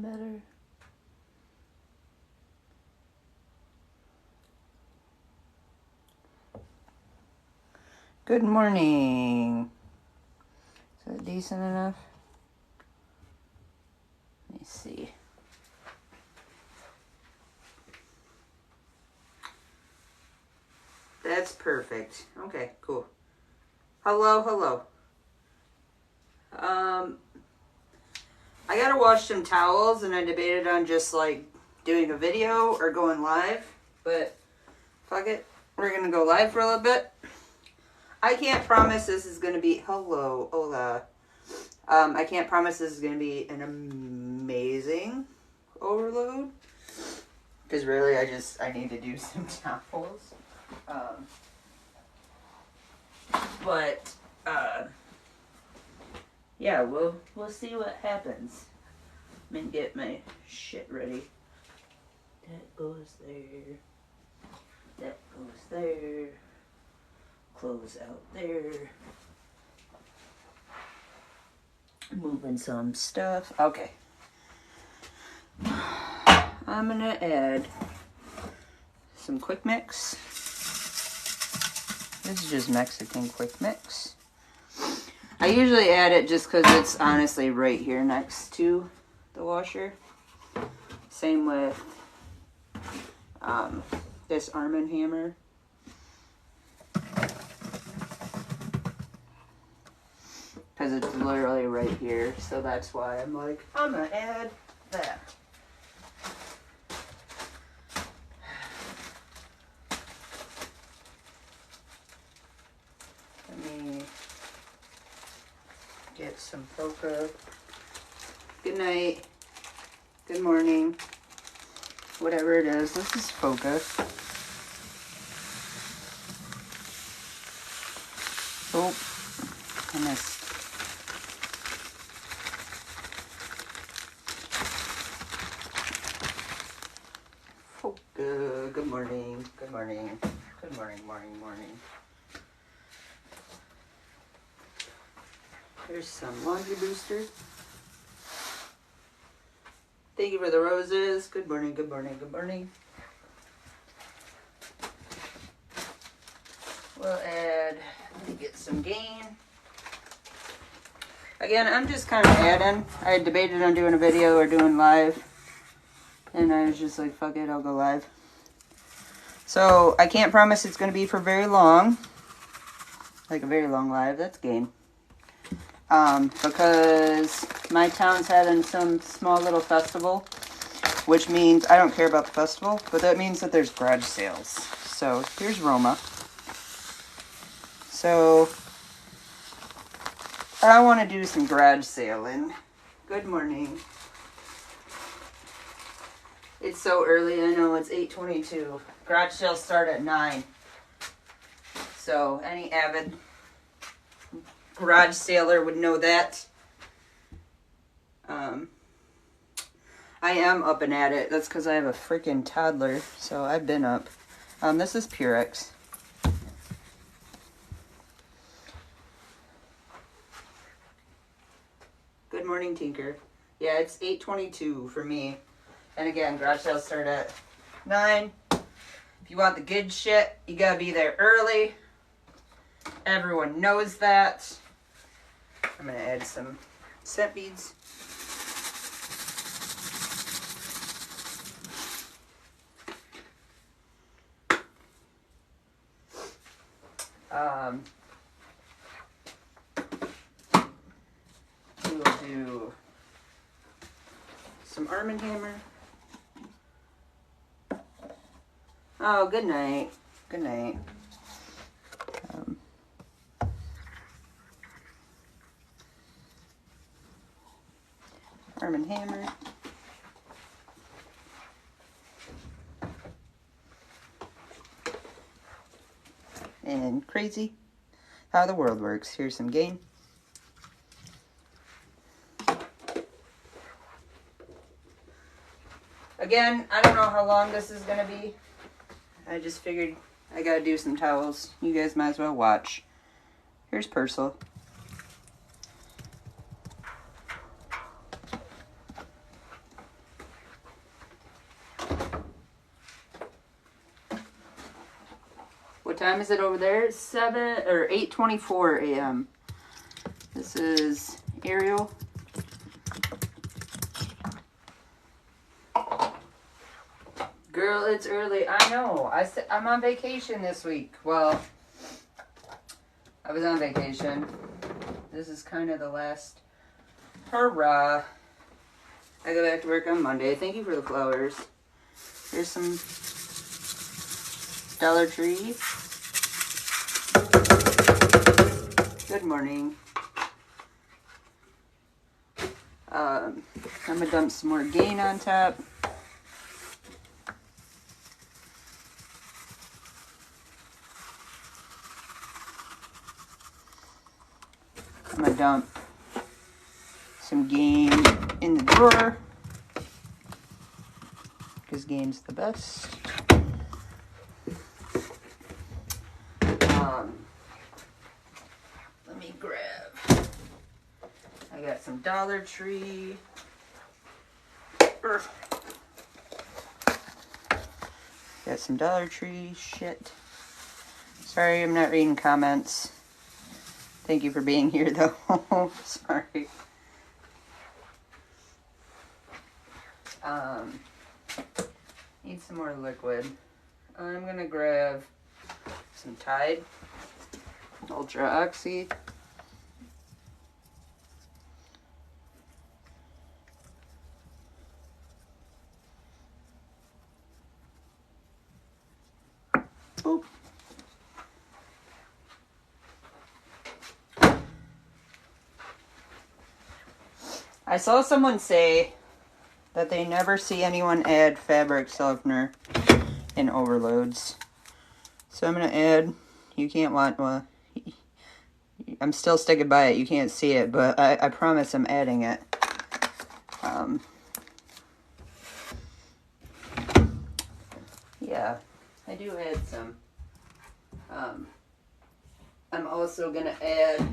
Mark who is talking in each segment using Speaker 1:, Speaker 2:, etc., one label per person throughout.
Speaker 1: better. Good morning. Is that decent enough? Let me see. That's perfect. Okay, cool. Hello. I gotta wash some towels, and I debated on just like doing a video or going live, but fuck it. We're gonna go live for a little bit. I can't promise this is gonna be hola. I can't promise this is gonna be an amazing overload, because really I need to do some towels. Yeah, we'll see what happens. I'm gonna get my shit ready. That goes there. That goes there. Clothes out there. Moving some stuff. Okay. I'm gonna add some quick mix. This is just Mexican quick mix. I usually add it just because it's honestly right here next to the washer. Same with this Arm & Hammer. Because it's literally right here. So that's why I'm like, I'm going to add that. Let me get some polka. Good night. Good morning. Whatever it is. This is polka. Oh, I missed. Polka. Good morning. Good morning. Good morning. Here's some laundry booster. Thank you for the roses. Good morning. We'll add, let me get some gain. Again, I'm just kind of adding. I debated on doing a video or doing live. And I was just like, fuck it, I'll go live. So, I can't promise it's going to be for very long. Like a very long live. That's gain. Because my town's having some small little festival, which means I don't care about the festival, but that means that there's garage sales. So here's Roma. So I want to do some garage sailing. Good morning. It's so early, I know, it's 8:22. Garage sales start at 9. So any avid garage sailor would know that. I am up and at it. That's because I have a freaking toddler, so I've been up. This is Purex. Good morning, Tinker. Yeah, it's 8:22 for me. And again, garage sales start at 9. If you want the good shit, you gotta be there early. Everyone knows that. I'm going to add some scent beads. We will do some Arm & Hammer. Oh, good night. Good night. Arm & Hammer. And crazy how the world works. Here's some gain. Again, I don't know how long this is going to be. I just figured I got to do some towels. You guys might as well watch. Here's Purcell. time is it over there? It's 8:24 a.m. This is Ariel. Girl, it's early. I know. I'm on vacation this week. Well, I was on vacation. This is kind of the last hurrah. I go back to work on Monday. Thank you for the flowers. Here's some Dollar Tree. Good morning. I'm gonna dump some more Gain on top. I'm gonna dump some Gain in the drawer because Gain's the best. Let me grab. I got some Dollar Tree. Got some Dollar Tree shit. Sorry, I'm not reading comments. Thank you for being here, though. Sorry. Need some more liquid. I'm gonna grab some Tide Ultra Oxy. Boop. I saw someone say that they never see anyone add fabric softener in overloads. So I'm going to add, you can't want, well, I'm still sticking by it, you can't see it, but I promise I'm adding it. Yeah, I do add some. I'm also going to add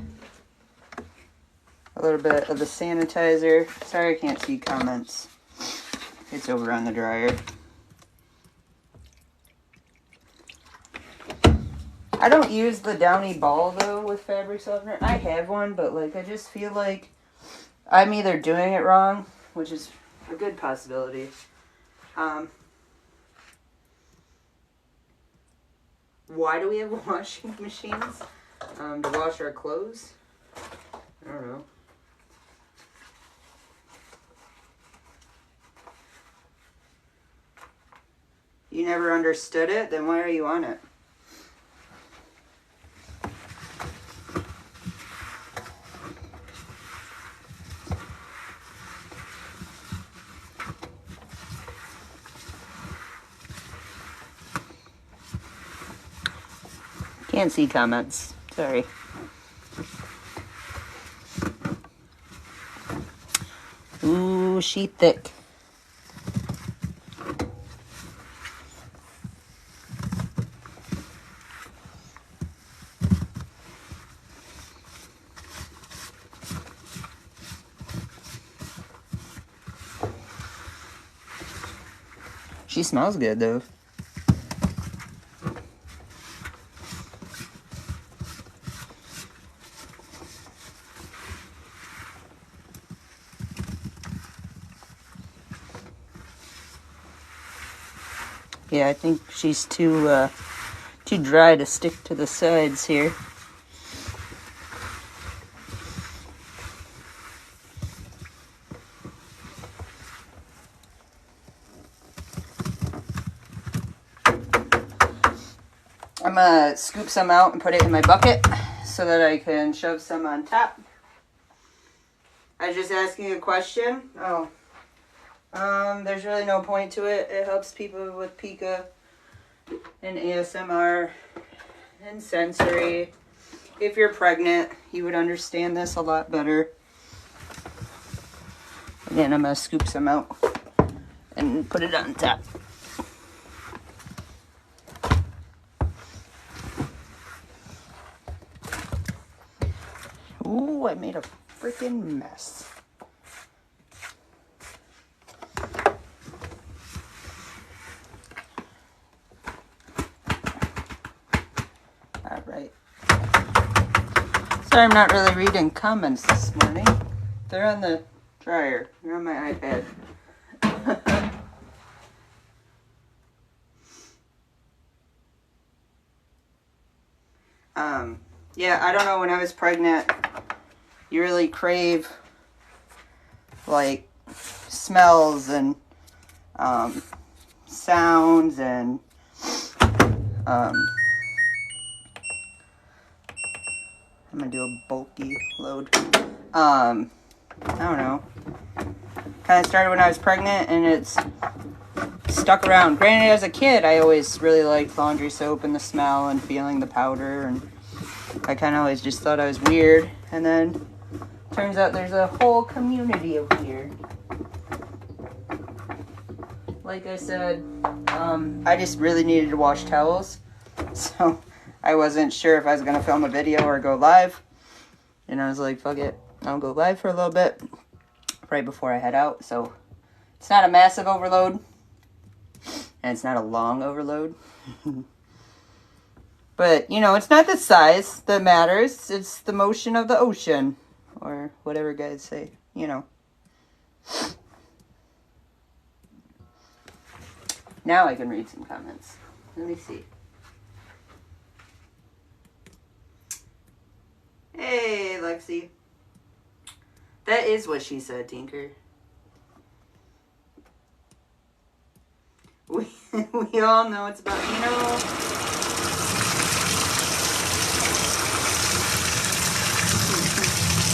Speaker 1: a little bit of the sanitizer. Sorry I can't see comments. It's over on the dryer. I don't use the Downy ball though with fabric softener. I have one, but like I just feel like I'm either doing it wrong, which is a good possibility. Why do we have washing machines? To wash our clothes? I don't know. You never understood it? Then why are you on it? Can't see comments. Sorry. Ooh, she thick. She smells good though. Yeah, I think she's too dry to stick to the sides here. I'm gonna scoop some out and put it in my bucket so that I can shove some on top. I was just asking a question. Oh. There's really no point to it. It helps people with Pika and ASMR and sensory. If you're pregnant, you would understand this a lot better. Again, I'm going to scoop some out and put it on top. Ooh, I made a freaking mess. Sorry, I'm not really reading comments this morning. They're on the dryer. They're on my iPad. Yeah, I don't know, when I was pregnant, you really crave, like, smells and, sounds and, I'm gonna do a bulky load. I don't know. Kind of started when I was pregnant, and it's stuck around. Granted, as a kid, I always really liked laundry soap and the smell and feeling the powder, and I kind of always just thought I was weird. And then turns out there's a whole community of weird. Like I said, I just really needed to wash towels, so I wasn't sure if I was gonna film a video or go live. And I was like, fuck it, I'll go live for a little bit right before I head out. So it's not a massive overload, and it's not a long overload. But, you know, it's not the size that matters. It's the motion of the ocean, or whatever guys say, you know. Now I can read some comments. Let me see. Hey, Lexi. That is what she said, Tinker. We all know it's about, you know.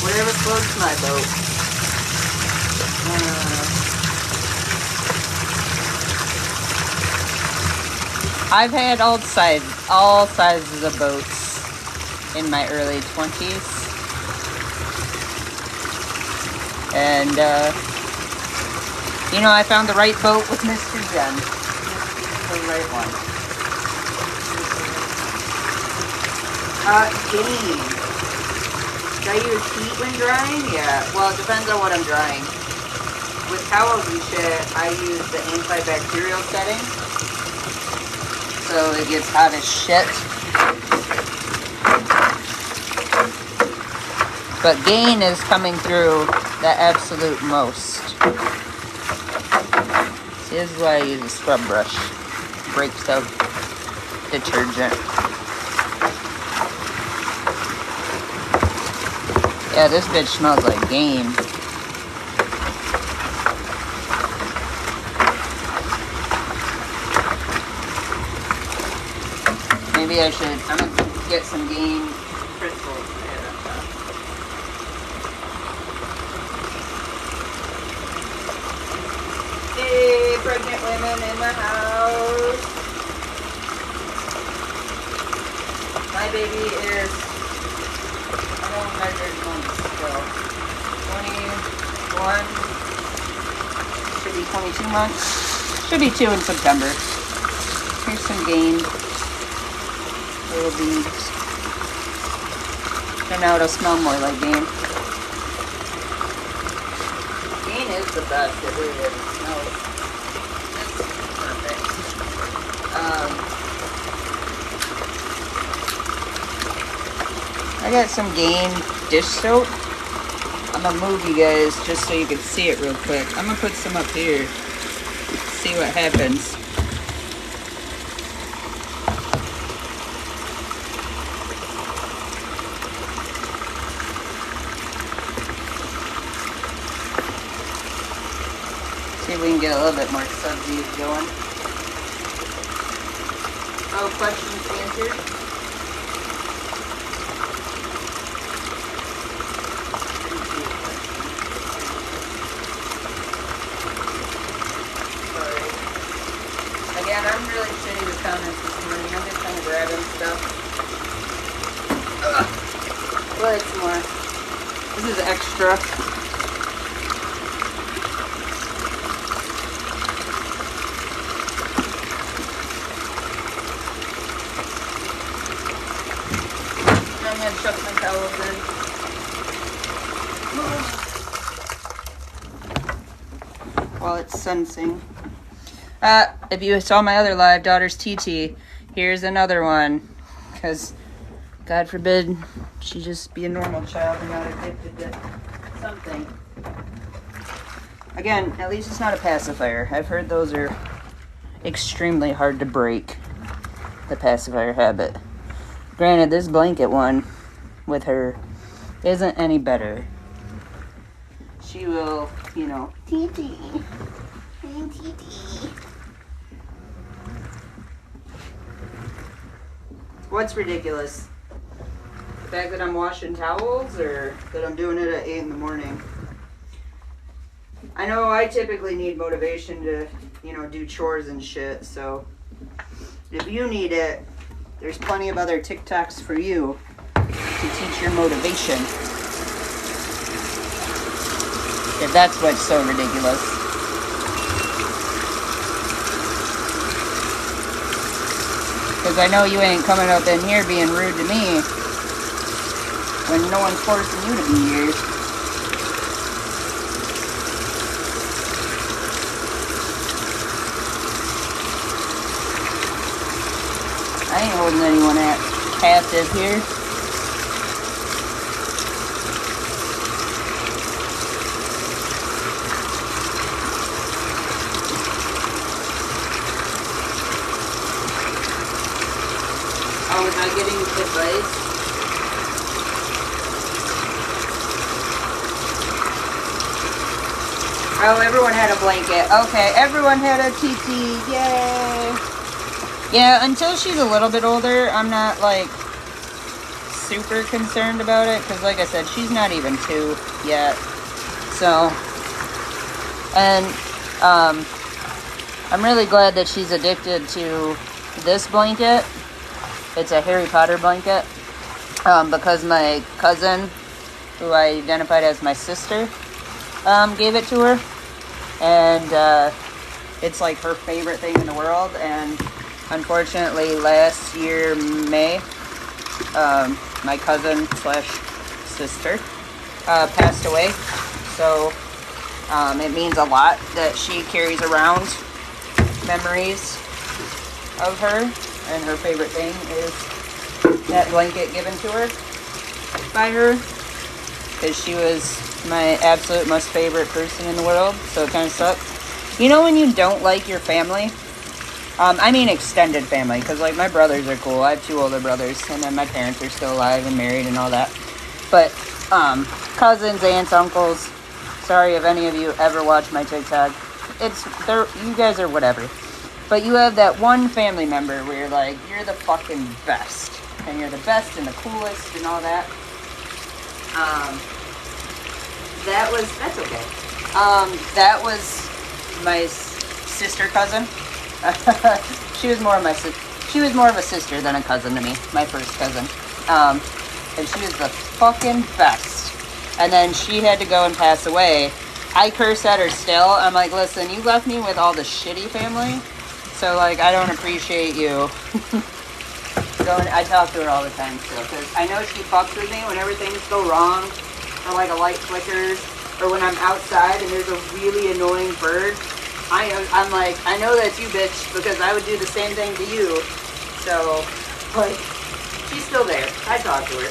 Speaker 1: Whatever floats my boat. I've had all sizes of boats in my early 20s. And, you know, I found the right boat with Mr. Jen. The right one. Game. Do I use heat when drying? Yeah. Well, it depends on what I'm drying. With towels and shit, I use the antibacterial setting. So it gets hot as shit. But Gain is coming through the absolute most. See, this is why I use a scrub brush. Breaks up detergent. Yeah, this bitch smells like Gain. Maybe I should, I'm gonna get some Gain crystals. Hey, pregnant women in the house. My baby is, I don't measure months still. 21, should be 22 months. Should be 2 in September. Here's some Gain. Little beads. And now it'll smell more like Gain. Gain is the best. It really is. It smells. It's perfect. I got some Gain dish soap. I'm gonna move you guys just so you can see it real quick. I'm gonna put some up here. See what happens. See if we can get a little bit more subsidies going. Oh, questions answered? Sorry. Again, I'm really shitty with comments this morning. I'm just kind of grabbing stuff. Ugh. Well, it's more. This is extra. I'm going to chuck my towels in. While it's sensing. If you saw my other live, Daughter's TT, here's another one. Because God forbid she just be a normal child and not addicted to something. Again, at least it's not a pacifier. I've heard those are extremely hard to break, the pacifier habit. Granted, this blanket one with her isn't any better. She will, you know, tee-tee. What's ridiculous? The fact that I'm washing towels or that I'm doing it at 8 in the morning? I know I typically need motivation to, you know, do chores and shit, so if you need it, there's plenty of other TikToks for you to teach your motivation. If that's what's so ridiculous. Because I know you ain't coming up in here being rude to me when no one's forcing you to be here. I ain't holding anyone captive here. Oh, was I getting advice? Oh, everyone had a blanket. Okay, everyone had a TT. Yay! Yeah, until she's a little bit older, I'm not, like, super concerned about it. Because, like I said, she's not even 2 yet. So, and, I'm really glad that she's addicted to this blanket. It's a Harry Potter blanket. Because my cousin, who I identified as my sister, gave it to her. And, it's, like, her favorite thing in the world. And unfortunately, last year, May, my cousin slash sister passed away. So it means a lot that she carries around memories of her. And her favorite thing is that blanket given to her by her. Because she was my absolute most favorite person in the world. So it kind of sucks. You know when you don't like your family? I mean extended family, because, like, my brothers are cool. I have 2 older brothers, and then my parents are still alive and married and all that. But, cousins, aunts, uncles, sorry if any of you ever watch my TikTok. You guys are whatever. But you have that one family member where you're like, you're the fucking best. And you're the best and the coolest and all that. That's okay. That was my sister cousin. She was more of a sister than a cousin to me, my first cousin. And she was the fucking best. And then she had to go and pass away. I curse at her still. I'm like, listen, you left me with all the shitty family, so, like, I don't appreciate you. I talk to her all the time still, because I know she fucks with me whenever things go wrong, or, like, a light flickers, or when I'm outside and there's a really annoying bird. I'm like, I know that's you, bitch, because I would do the same thing to you. So, like, she's still there. I talk to her.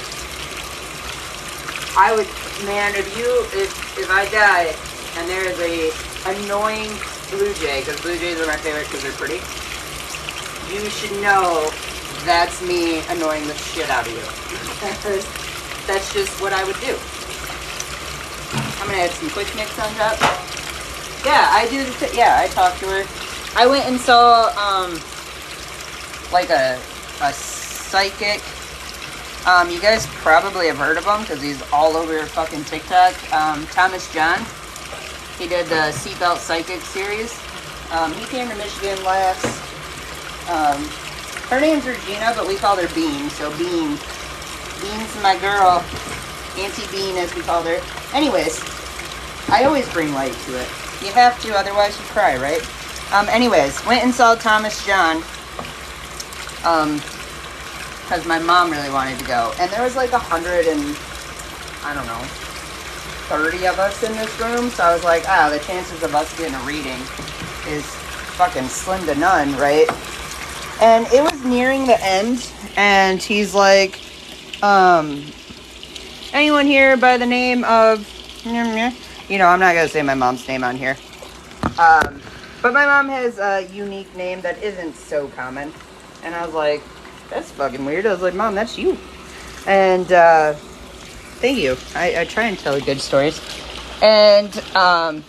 Speaker 1: I would, man, if I die and there is a annoying blue jay, because blue jays are my favorite because they're pretty, you should know that's me annoying the shit out of you. That's just what I would do. I'm going to add some quick mix on top. Yeah, I talked to her. I went and saw, like a psychic. You guys probably have heard of him because he's all over fucking TikTok. Thomas John. He did the Seatbelt Psychic series. He came to Michigan last. Her name's Regina, but we called her Bean. So Bean. Bean's my girl. Auntie Bean, as we called her. Anyways, I always bring light to it. You have to, otherwise you cry, right? Anyways, went and saw Thomas John. Because my mom really wanted to go. And there was like 30 of us in this room. So I was like, the chances of us getting a reading is fucking slim to none, right? And it was nearing the end. And he's like, Anyone here by the name of, you know, I'm not gonna say my mom's name on here. But my mom has a unique name that isn't so common. And I was like, that's fucking weird. I was like, Mom, that's you. And, thank you. I try and tell good stories. And, I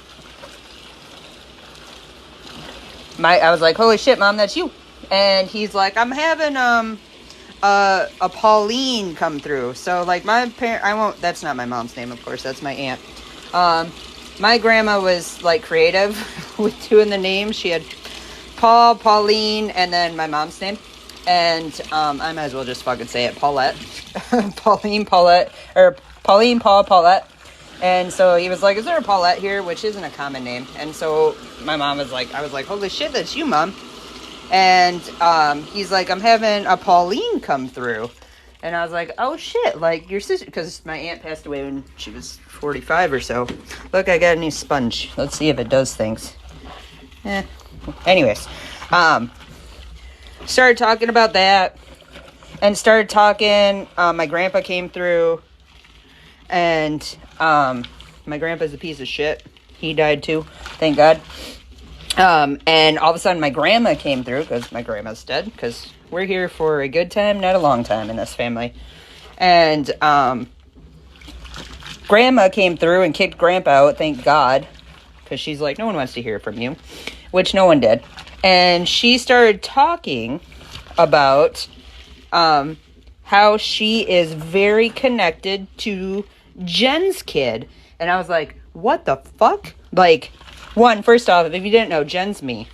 Speaker 1: was like, holy shit, Mom, that's you. And he's like, I'm having, a Pauline come through. So, like, my that's not my mom's name, of course. That's my aunt. My grandma was, like, creative with doing the names. She had Paul, Pauline, and then my mom's name. And, I might as well just fucking say it, Paulette. Pauline, Paulette, or Pauline, Paul, Paulette. And so he was like, is there a Paulette here? Which isn't a common name. And so my mom was like, I was like, holy shit, that's you, Mom. And, he's like, I'm having a Pauline come through. And I was like, oh shit, like your sister, because my aunt passed away when she was 45 or so. Look, I got a new sponge. Let's see if it does things. Anyways, started talking about that, and started talking, my grandpa came through, and, my grandpa's a piece of shit. He died too, thank God. And all of a sudden my grandma came through, because my grandma's dead, because we're here for a good time, not a long time in this family. And, Grandma came through and kicked Grandpa out, thank God. Because she's like, no one wants to hear from you. Which no one did. And she started talking about, how she is very connected to Jen's kid. And I was like, what the fuck? Like, first off, if you didn't know, Jen's me.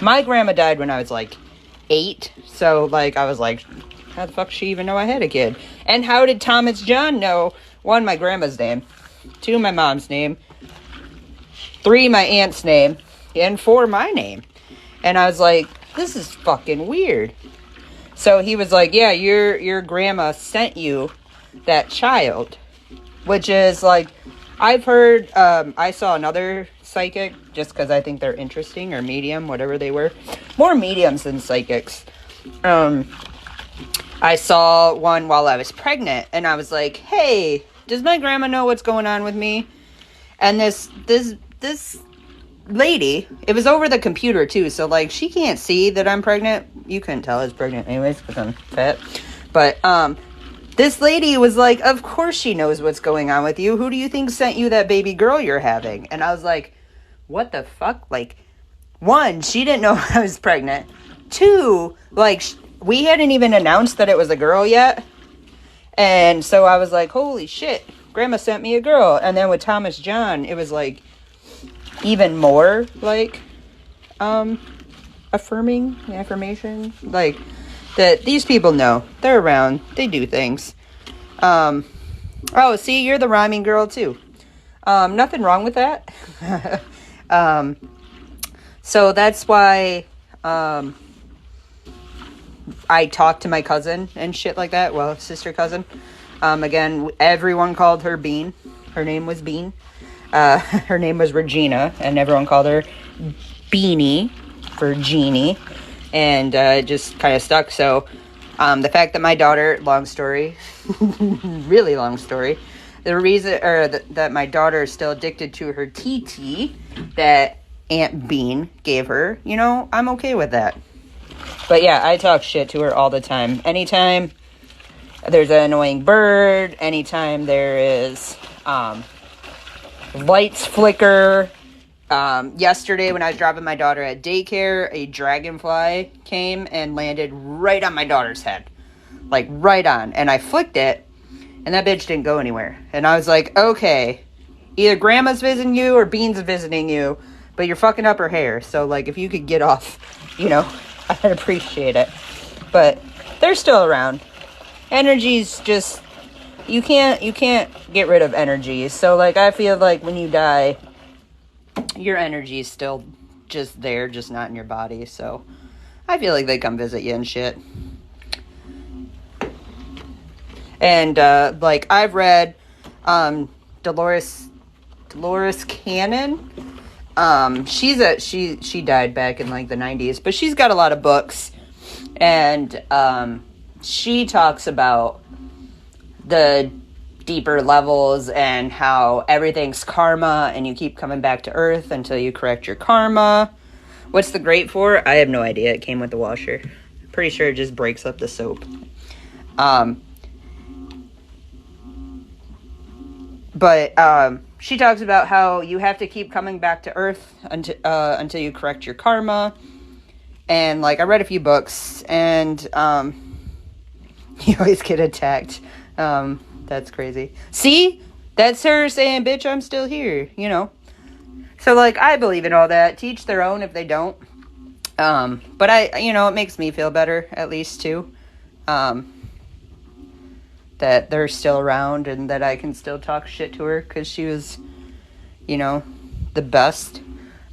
Speaker 1: My grandma died when I was like 8. So, like, I was like, how the fuck does she even know I had a kid? And how did Thomas John know, 1, my grandma's name, 2, my mom's name, 3, my aunt's name, and 4, my name? And I was like, this is fucking weird. So he was like, yeah, your grandma sent you that child. Which is like, I've heard, I saw another psychic, just because I think they're interesting, or medium, whatever they were. More mediums than psychics. I saw one while I was pregnant, and I was like, hey, does my grandma know what's going on with me? And this lady, it was over the computer too, so like, she can't see that I'm pregnant. You couldn't tell I was pregnant anyways, because I'm fat. But, this lady was like, of course she knows what's going on with you. Who do you think sent you that baby girl you're having? And I was like, what the fuck? Like, 1, she didn't know I was pregnant. 2, like, we hadn't even announced that it was a girl yet. And so I was like, holy shit, Grandma sent me a girl. And then with Thomas John, it was like, even more, like, affirmation. Like, that these people know. They're around. They do things. Oh, see, you're the rhyming girl, too. Nothing wrong with that. So that's why, I talked to my cousin and shit like that. Well, sister cousin. Again, everyone called her Bean. Her name was Bean. Her name was Regina, and everyone called her Beanie for Jeannie. And it just kind of stuck. So, the fact that my daughter, long story, really long story, the reason, that my daughter is still addicted to her TT that Aunt Bean gave her, you know, I'm okay with that. But yeah, I talk shit to her all the time. Anytime there's an annoying bird, anytime there is, lights flicker. Yesterday when I was dropping my daughter at daycare, a dragonfly came and landed right on my daughter's head. Like, right on. And I flicked it, and that bitch didn't go anywhere. And I was like, okay, either Grandma's visiting you or Bean's visiting you, but you're fucking up her hair. So, like, if you could get off, you know, I'd appreciate it. But they're still around. Energy's just, you can't get rid of energy. So, like, I feel like when you die, your energy is still just there, just not in your body. So I feel like they come visit you and shit. And like, I've read Dolores Cannon. She died back in like the 90s, but she's got a lot of books, and she talks about the deeper levels and how everything's karma and you keep coming back to earth until you correct your karma. What's the grate for? I have no idea. It came with the washer. Pretty sure it just breaks up the soap. But she talks about how you have to keep coming back to earth until you correct your karma. And, like, I read a few books, and you always get attacked. That's crazy. See? That's her saying, bitch, I'm still here, you know? So, like, I believe in all that. Teach their own if they don't. But it makes me feel better, at least, too. That they're still around and that I can still talk shit to her because she was, the best.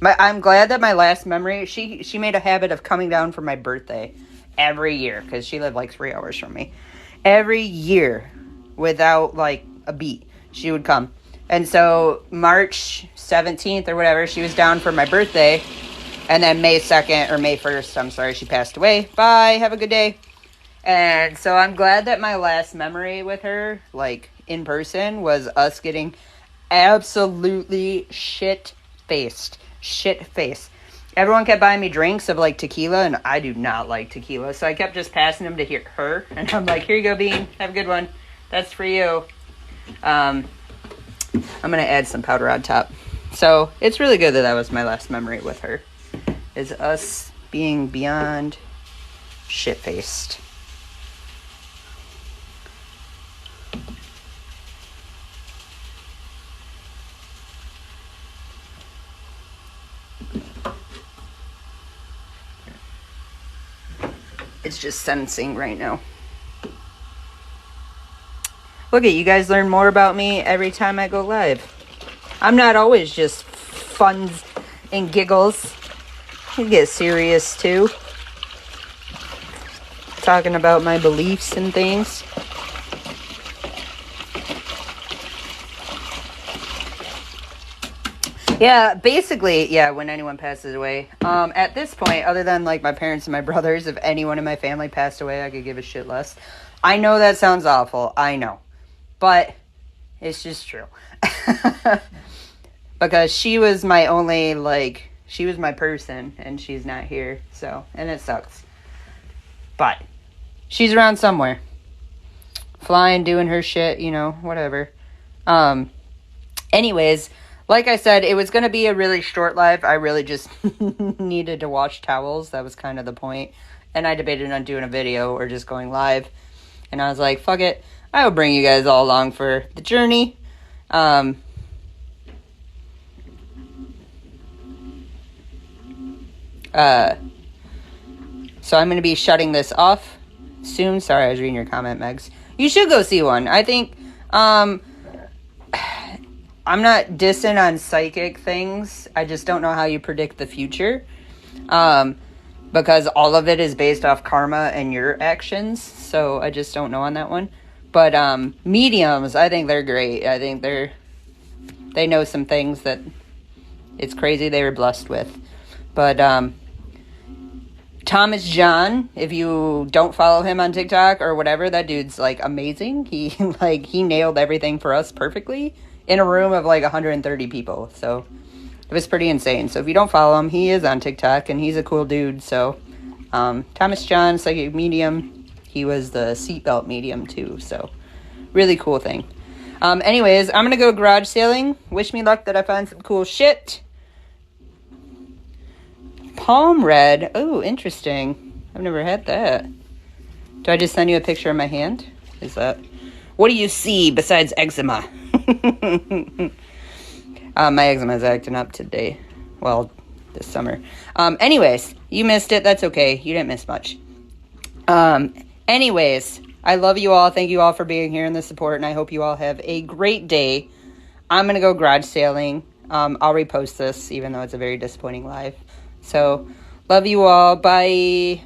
Speaker 1: I'm glad that my last memory, she made a habit of coming down for my birthday every year because she lived like 3 hours from me. Every year, without like a beat, she would come. And so March 17th or whatever, she was down for my birthday. And then May 2nd or May 1st, I'm sorry, she passed away. Bye, have a good day. And so I'm glad that my last memory with her, like, in person, was us getting absolutely shit-faced. Shit-faced. Everyone kept buying me drinks of, like, tequila, and I do not like tequila. So I kept just passing them to her. And I'm like, here you go, Bean. Have a good one. That's for you. I'm going to add some powder on top. So it's really good that was my last memory with her. Is us being beyond shit-faced. It's just sensing right now. Look at you guys learn more about me every time I go live. I'm not always just fun and giggles. You get serious too. Talking about my beliefs and things. Yeah, basically, when anyone passes away. At this point, other than, like, my parents and my brothers, if anyone in my family passed away, I could give a shit less. I know that sounds awful. I know. But it's just true. Because she was my only, like, she was my person, and she's not here, so, and it sucks. But she's around somewhere. Flying, doing her shit, whatever. Anyways, like I said, it was going to be a really short live. I really just needed to wash towels. That was kind of the point. And I debated on doing a video or just going live. And I was like, fuck it. I will bring you guys all along for the journey. So I'm going to be shutting this off soon. Sorry, I was reading your comment, Megs. You should go see one. I think, I'm not dissing on psychic things. I just don't know how you predict the future. Because all of it is based off karma and your actions. So I just don't know on that one. But mediums, I think they're great. I think they know some things that it's crazy they were blessed with. But Thomas John, if you don't follow him on TikTok or whatever, that dude's like amazing. He nailed everything for us perfectly in a room of like 130 people. So it was pretty insane. So if you don't follow him, he is on TikTok and he's a cool dude. So Thomas John, psychic medium. He was the seatbelt medium too. So really cool thing. Anyways, I'm going to go garage sailing. Wish me luck that I find some cool shit. Palm red. Oh, interesting. I've never had that. Do I just send you a picture of my hand? Is that... What do you see besides eczema? My eczema is acting up today. Well, this summer. Anyways, you missed it. That's okay. You didn't miss much. Anyways, I love you all. Thank you all for being here and the support, and I hope you all have a great day. I'm going to go garage sailing. I'll repost this, even though it's a very disappointing live. So, love you all. Bye.